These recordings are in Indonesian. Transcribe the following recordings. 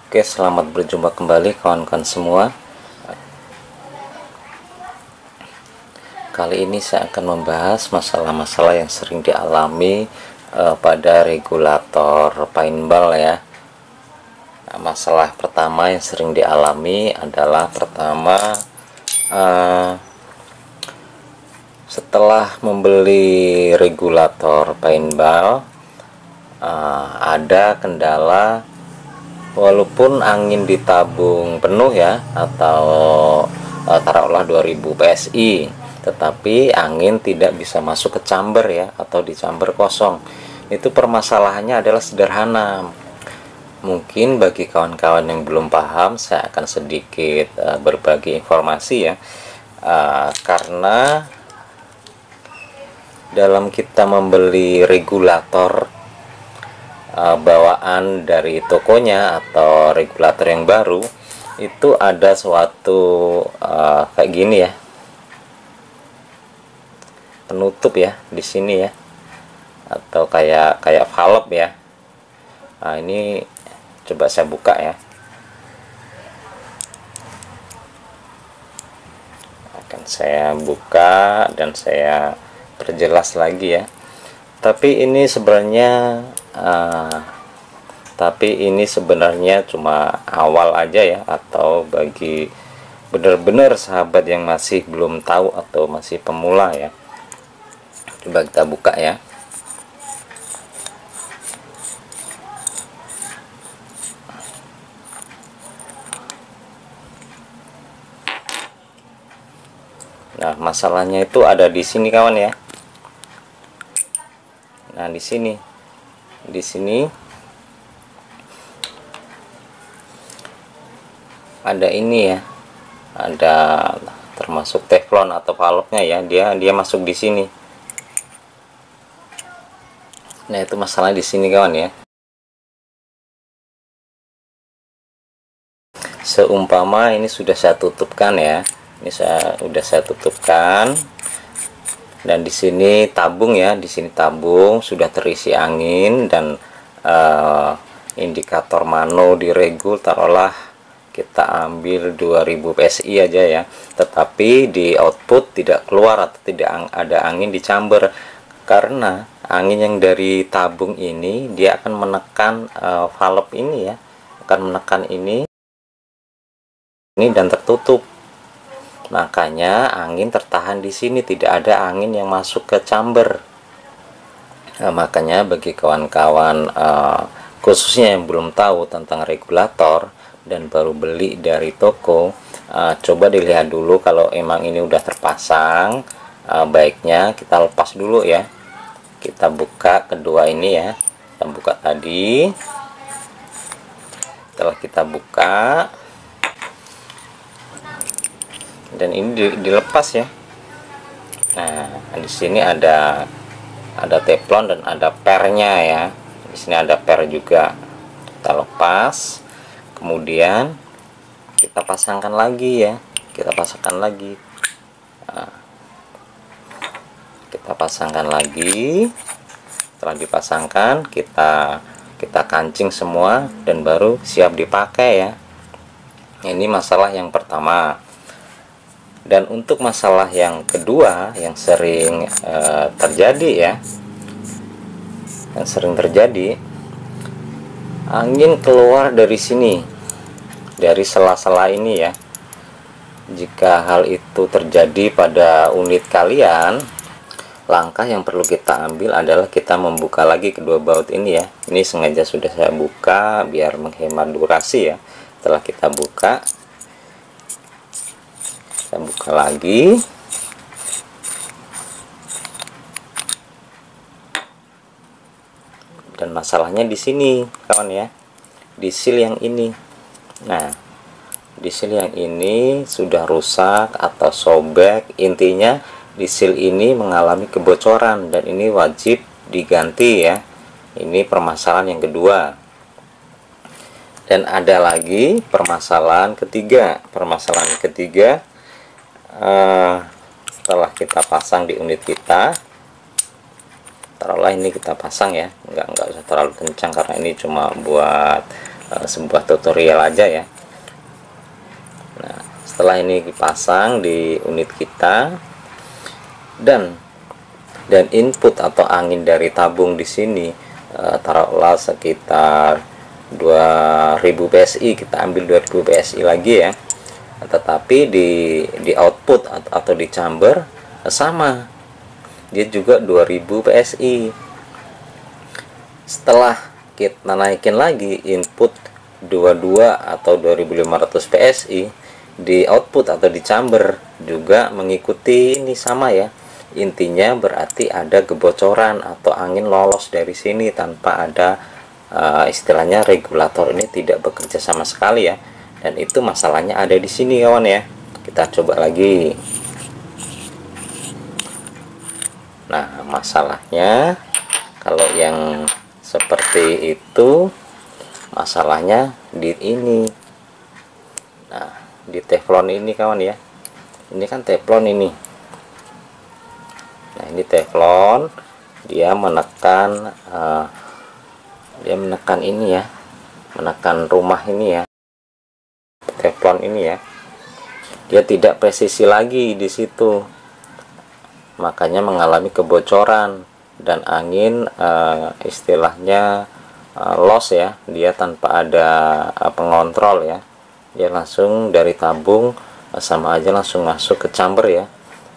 Oke, selamat berjumpa kembali kawan-kawan semua. Kali ini saya akan membahas masalah-masalah yang sering dialami pada regulator paintball ya. Nah, masalah pertama yang sering dialami adalah setelah membeli regulator paintball ada kendala. Walaupun angin ditabung penuh ya, atau taruhlah 2000 PSI, tetapi angin tidak bisa masuk ke chamber ya, atau di chamber kosong. Itu permasalahannya adalah sederhana. Mungkin bagi kawan-kawan yang belum paham, saya akan sedikit berbagi informasi ya. Karena dalam kita membeli regulator bawaan dari tokonya atau regulator yang baru, itu ada suatu kayak gini ya, penutup ya di sini ya, atau kayak valve ya. Nah, ini coba saya buka ya. Akan saya buka dan saya perjelas lagi ya. Tapi ini sebenarnya cuma awal aja ya, atau bagi benar-benar sahabat yang masih belum tahu atau masih pemula ya. Coba kita buka ya. Nah, masalahnya itu ada di sini kawan ya. Nah, di sini ada ini ya, ada termasuk teflon atau valve-nya ya, dia masuk di sini. Nah, itu masalah di sini kawan ya. Seumpama ini sudah saya tutupkan ya, ini saya tutupkan, dan di sini tabung ya, di sini tabung sudah terisi angin, dan indikator mano di regul taruhlah kita ambil 2000 PSI aja ya, tetapi di output tidak keluar atau tidak ada angin di chamber, karena angin yang dari tabung ini dia akan menekan valve ini ya, akan menekan ini dan tertutup. Makanya angin tertahan di sini, tidak ada angin yang masuk ke chamber. Nah, makanya bagi kawan-kawan khususnya yang belum tahu tentang regulator dan baru beli dari toko, coba dilihat dulu kalau emang ini udah terpasang, baiknya kita lepas dulu ya. Kita buka kedua ini ya, kita buka tadi. Setelah kita buka, dan ini dilepas ya. Nah, di sini ada teflon dan ada pernya ya. Di sini ada per juga. Kita lepas, kemudian kita pasangkan lagi ya. Kita pasangkan lagi. Nah, kita pasangkan lagi. Setelah dipasangkan, kita kancing semua dan baru siap dipakai ya. Ini masalah yang pertama. Dan untuk masalah yang kedua yang sering terjadi ya, angin keluar dari sini, dari sela-sela ini ya. Jika hal itu terjadi pada unit kalian, langkah yang perlu kita ambil adalah kita membuka lagi kedua baut ini ya. Ini sengaja sudah saya buka biar menghemat durasi ya. Setelah kita buka, kita buka lagi, dan masalahnya di sini kawan ya, di seal yang ini. Nah, di seal yang ini sudah rusak atau sobek, intinya di seal ini mengalami kebocoran dan ini wajib diganti ya. Ini permasalahan yang kedua. Dan ada lagi permasalahan ketiga. Setelah kita pasang di unit kita, taruhlah ini kita pasang ya, nggak usah terlalu kencang karena ini cuma buat sebuah tutorial aja ya. Nah, setelah ini dipasang di unit kita, dan input atau angin dari tabung di sini taruhlah sekitar 2000 PSI, kita ambil 2000 PSI lagi ya. Tetapi di output atau di chamber sama, dia juga 2000 PSI. Setelah kita naikin lagi input 22 atau 2500 PSI, di output atau di chamber juga mengikuti ini sama ya. Intinya berarti ada kebocoran atau angin lolos dari sini tanpa ada istilahnya regulator ini tidak bekerja sama sekali ya. Dan itu masalahnya ada di sini kawan ya. Kita coba lagi. Nah, masalahnya kalau yang seperti itu, masalahnya di ini. Nah, di teflon ini kawan ya. Ini kan teflon ini. Nah, ini teflon, dia menekan ini ya, menekan rumah ini ya, teflon ini ya. Dia tidak presisi lagi di situ, makanya mengalami kebocoran dan angin istilahnya loss ya. Dia tanpa ada pengontrol ya, dia langsung dari tabung sama aja langsung masuk ke chamber ya.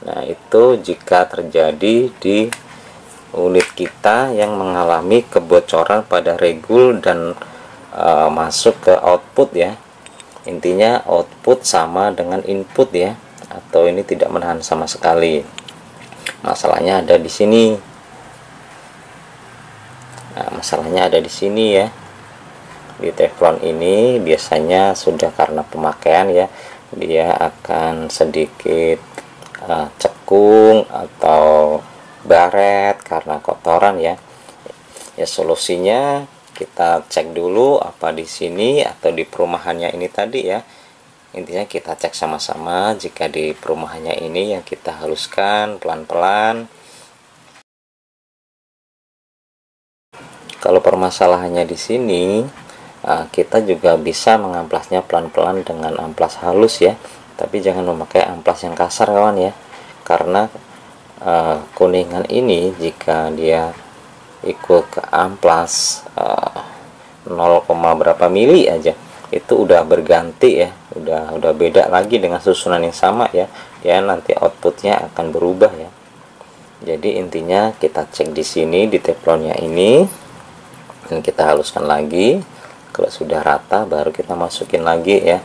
Nah, itu jika terjadi di unit kita yang mengalami kebocoran pada regul dan masuk ke output ya. Intinya output sama dengan input ya, atau ini tidak menahan sama sekali. Masalahnya ada di sini. Nah, masalahnya ada di sini ya. Di teflon ini biasanya sudah karena pemakaian ya, dia akan sedikit cekung atau baret karena kotoran ya. Ya, solusinya kita cek dulu apa di sini atau di perumahannya ini tadi ya. Intinya kita cek sama-sama. Jika di perumahannya ini yang kita haluskan pelan-pelan. Kalau permasalahannya di sini, kita juga bisa mengamplasnya pelan-pelan dengan amplas halus ya. Tapi jangan memakai amplas yang kasar kawan ya, karena kuningan ini jika dia ikut ke amplas 0, berapa mili aja, itu udah berganti ya, udah beda lagi dengan susunan yang sama ya. Ya, nanti outputnya akan berubah ya. Jadi intinya kita cek di sini di teflonnya ini, dan kita haluskan lagi. Kalau sudah rata baru kita masukin lagi ya.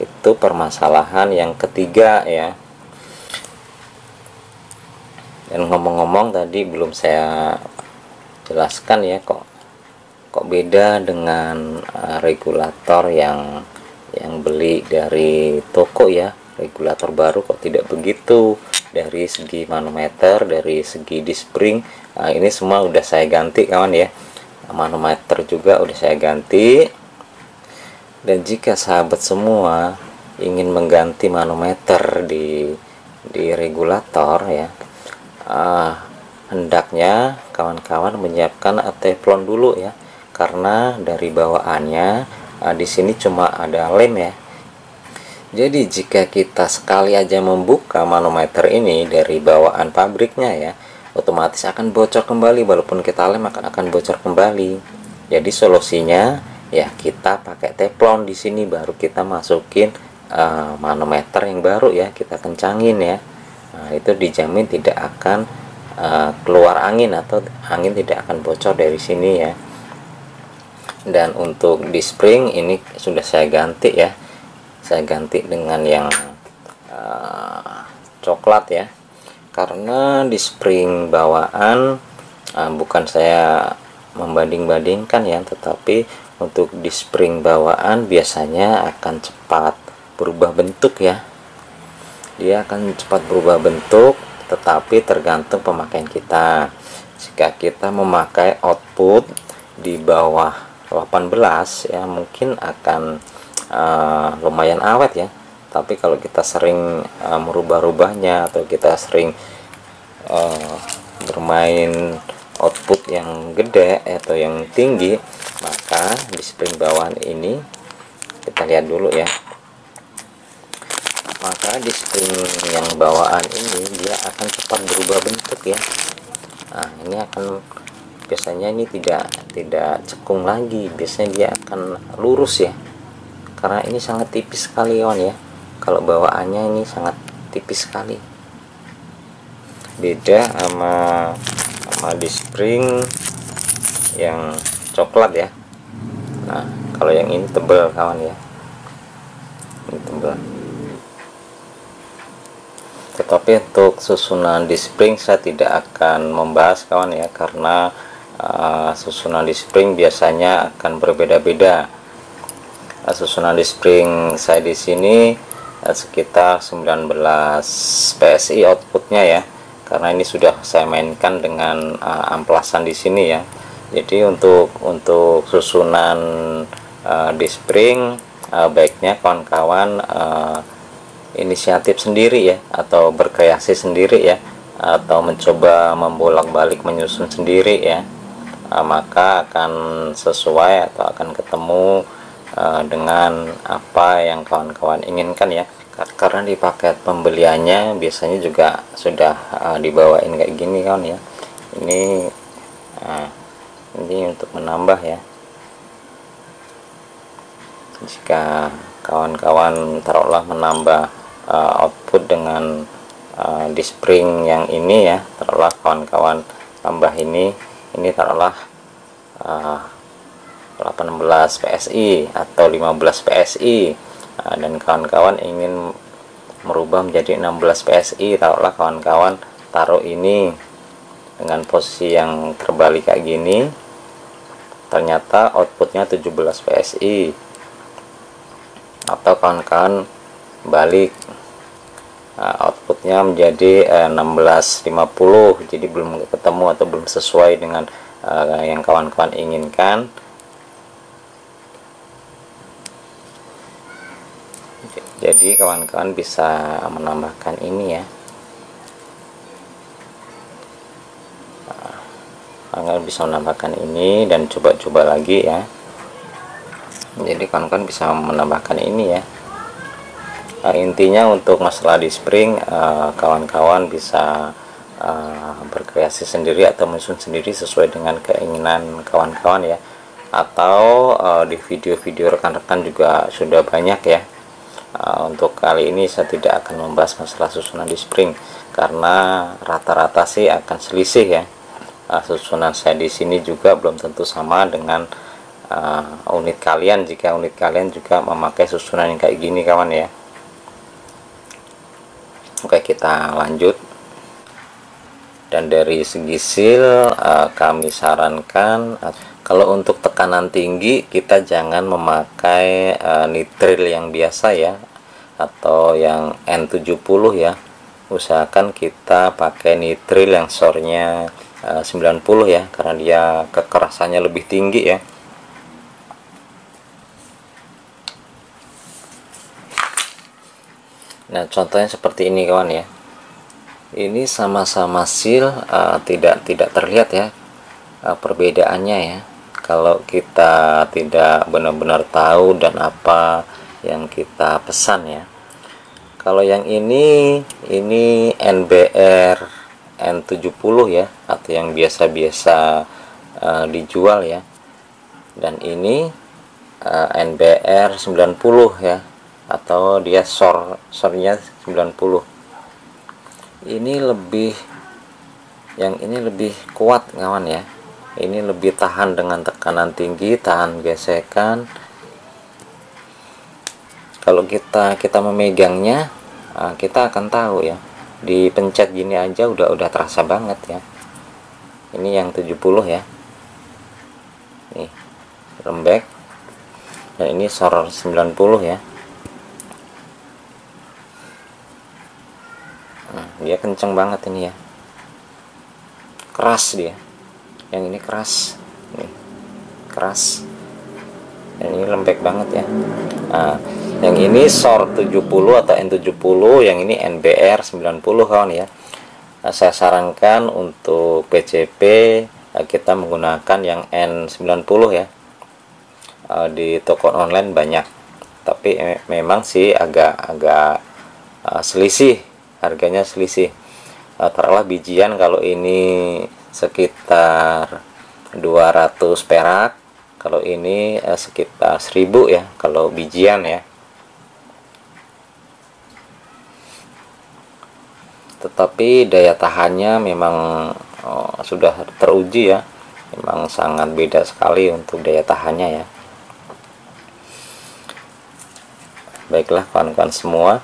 Itu permasalahan yang ketiga ya. Dan ngomong-ngomong tadi belum saya jelaskan ya, kok beda dengan regulator yang beli dari toko ya. Regulator baru kok tidak begitu. Dari segi manometer, dari segi dispring, ini semua udah saya ganti kawan ya. Manometer juga udah saya ganti. Dan jika sahabat semua ingin mengganti manometer di regulator ya, hendaknya kawan-kawan menyiapkan teflon dulu ya, karena dari bawaannya di sini cuma ada lem ya. Jadi jika kita sekali aja membuka manometer ini dari bawaan pabriknya ya, otomatis akan bocor kembali. Walaupun kita lem akan bocor kembali. Jadi solusinya ya kita pakai teflon di sini, baru kita masukin manometer yang baru ya, kita kencangin ya. Nah, itu dijamin tidak akan keluar angin atau angin tidak akan bocor dari sini ya. Dan untuk di spring ini sudah saya ganti ya, saya ganti dengan yang coklat ya, karena di spring bawaan bukan saya membanding-bandingkan ya, tetapi untuk di spring bawaan biasanya akan cepat berubah bentuk ya. Dia akan cepat berubah bentuk, tetapi tergantung pemakaian kita. Jika kita memakai output di bawah 18 ya, mungkin akan lumayan awet ya. Tapi kalau kita sering merubah-rubahnya atau kita sering bermain output yang gede atau yang tinggi, maka di spring bawahan ini kita lihat dulu ya. Maka di spring yang bawaan ini dia akan cepat berubah bentuk ya. Nah, ini akan biasanya ini tidak cekung lagi, biasanya dia akan lurus ya, karena ini sangat tipis sekali kawan ya. Kalau bawaannya ini sangat tipis sekali, beda sama di spring yang coklat ya. Nah, kalau yang ini tebal kawan ya, ini tebal. Tetapi untuk susunan di spring saya tidak akan membahas kawan ya, karena susunan di spring biasanya akan berbeda-beda. Susunan di spring saya di sini sekitar 19 PSI outputnya ya, karena ini sudah saya mainkan dengan amplasan di sini ya. Jadi untuk susunan di spring baiknya kawan-kawan inisiatif sendiri ya, atau berkreasi sendiri ya, atau mencoba membolak-balik menyusun sendiri ya, maka akan sesuai atau akan ketemu dengan apa yang kawan-kawan inginkan ya. Karena di paket pembeliannya biasanya juga sudah dibawain kayak gini kawan ya. Ini untuk menambah ya, jika kawan-kawan taruhlah menambah output dengan di spring yang ini ya, taruhlah kawan-kawan tambah ini taruhlah 18 PSI atau 15 PSI, dan kawan-kawan ingin merubah menjadi 16 PSI, taruhlah kawan-kawan taruh ini dengan posisi yang terbalik kayak gini, ternyata outputnya 17 PSI, atau kawan-kawan balik outputnya menjadi 1650, jadi belum ketemu atau belum sesuai dengan yang kawan-kawan inginkan. Jadi kawan-kawan bisa menambahkan ini ya, kawan-kawan bisa menambahkan ini dan coba-coba lagi ya. Jadi kawan-kawan bisa menambahkan ini ya. Intinya untuk masalah di spring kawan-kawan bisa berkreasi sendiri atau menyusun sendiri sesuai dengan keinginan kawan-kawan ya, atau di video-video rekan-rekan juga sudah banyak ya. Untuk kali ini saya tidak akan membahas masalah susunan di spring, karena rata-rata sih akan selisih ya. Susunan saya di sini juga belum tentu sama dengan unit kalian, jika unit kalian juga memakai susunan yang kayak gini kawan ya. Oke, kita lanjut. Dan dari segi seal kami sarankan kalau untuk tekanan tinggi kita jangan memakai nitril yang biasa ya, atau yang N70 ya. Usahakan kita pakai nitril yang sornya 90 ya, karena dia kekerasannya lebih tinggi ya. Nah, contohnya seperti ini kawan ya. Ini sama-sama seal, tidak terlihat ya perbedaannya ya, kalau kita tidak benar-benar tahu dan apa yang kita pesan ya. Kalau yang ini NBR N70 ya, atau yang biasa-biasa dijual ya, dan ini NBR 90 ya, atau dia sornya 90. Ini lebih, yang ini lebih kuat kawan ya, ini lebih tahan dengan tekanan tinggi, tahan gesekan. Kalau kita memegangnya, kita akan tahu ya, dipencet gini aja udah terasa banget ya. Ini yang 70 ya, nih lembek, dan ini sor 90 ya. Dia kenceng banget ini ya, keras dia. Yang ini keras, nih keras, yang ini lembek banget ya. Nah, yang ini SOR 70 atau N70, yang ini NBR 90 kawan ya. Nah, saya sarankan untuk PCP kita menggunakan yang N90 ya. Di toko online banyak, tapi memang sih agak selisih, harganya selisih. Taruhlah bijian kalau ini sekitar 200 perak, kalau ini sekitar 1000 ya kalau bijian ya. Tetapi daya tahannya memang sudah teruji ya, memang sangat beda sekali untuk daya tahannya ya. Baiklah kawan-kawan semua,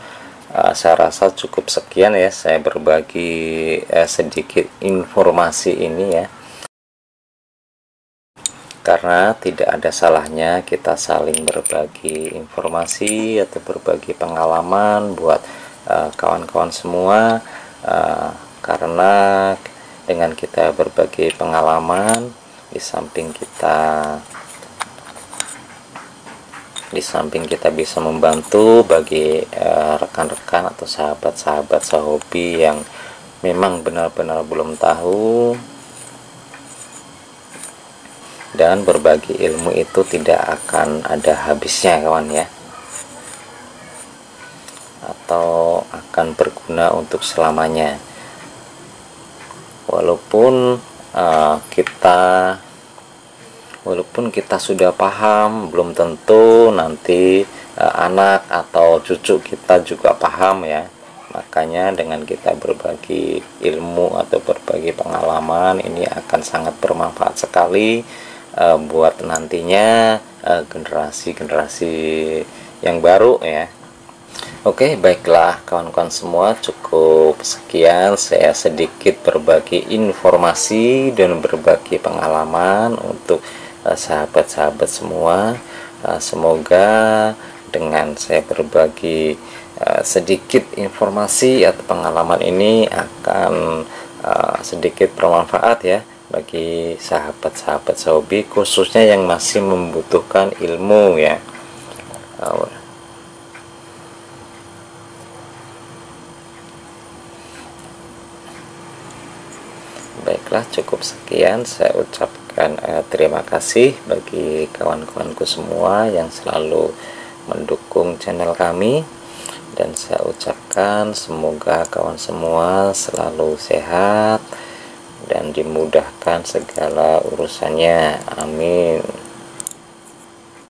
saya rasa cukup sekian ya saya berbagi sedikit informasi ini ya, karena tidak ada salahnya kita saling berbagi informasi atau berbagi pengalaman buat kawan-kawan semua, karena dengan kita berbagi pengalaman, di samping kita bisa membantu bagi rekan-rekan atau sahabat-sahabat sehobi yang memang benar-benar belum tahu, dan berbagi ilmu itu tidak akan ada habisnya kawan ya, atau akan berguna untuk selamanya. Walaupun kita sudah paham, belum tentu nanti anak atau cucu kita juga paham ya. Makanya dengan kita berbagi ilmu atau berbagi pengalaman ini akan sangat bermanfaat sekali buat nantinya generasi-generasi yang baru ya. Oke, baiklah kawan-kawan semua, cukup sekian saya sedikit berbagi informasi dan berbagi pengalaman untuk sahabat-sahabat semua. Semoga dengan saya berbagi sedikit informasi atau pengalaman ini akan sedikit bermanfaat ya bagi sahabat-sahabat sehobi, khususnya yang masih membutuhkan ilmu ya. Baiklah, cukup sekian saya ucapkan terima kasih bagi kawan-kawanku semua yang selalu mendukung channel kami, dan saya ucapkan semoga kawan semua selalu sehat dan dimudahkan segala urusannya, amin.